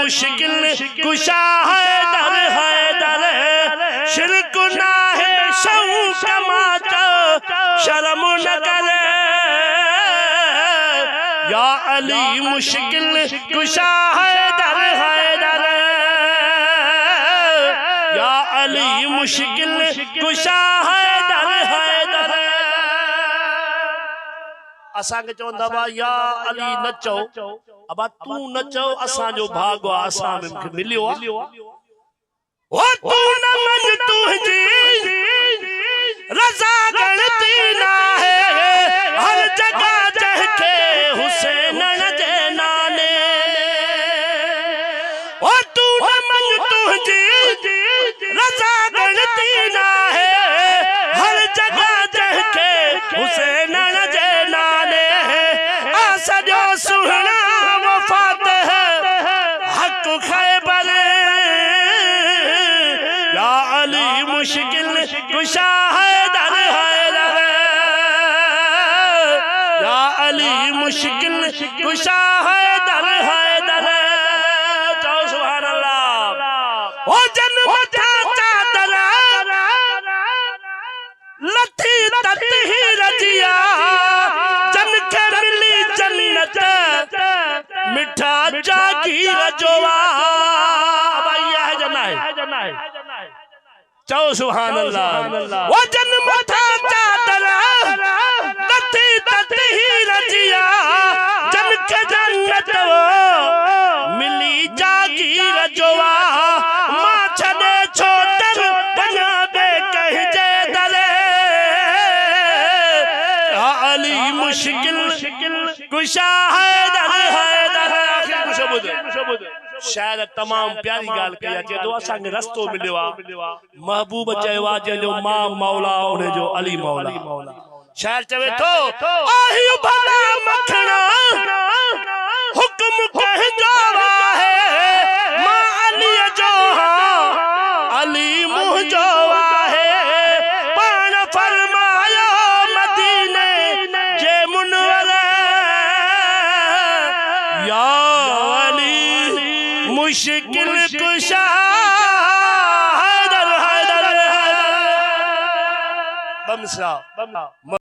मुश्किल कुशा हैदर शिरक ना है शौक माचा शर्म न करे या अली मुश्किल कुशा हैदर या अली मुश्किल कुशा हैदर असां के चवंदा बा या अली नचो अब तू नचो असां जो भाग असां में मिलियो ओ तू न मन तुझी रजा गणती ना है हर जगह जहके हुसैन जे नाने ओ तू न मन तुझी रजा गणती ना है हर जगह जहके हुसैन जे नाने आसजो सुहना वफात है हक खैबर या अली मुश्किल कुशा हैदर या अली मुश्किल कुशा हैदर चलो सुभान अल्लाह ओ जन्म था चादर लथी तती रजिया जन के मिली जन्नत मिठा जागीर जोवा भैया है जना है चलो सुभान अल्लाह वो जन्म था चादर लथी तती रजिया जन के जन्नत मिली जागीर जोवा मां छदे छोटर बना दे कह जे दले या अली मुश्किल कुशा हैदर शायद तमाम प्यारी गाल कई जे दो असा के रस्तो मिलियो महबूब चवा जो मां मौला उन्हें जो अली मौला शायर चवे तो आही भला मखना हुक्म कह जावा है मां अली जो अली मुह जो है पान फरमाया मदीने जे मुनवर या अली मुश्किल कुशा हैदर बमसा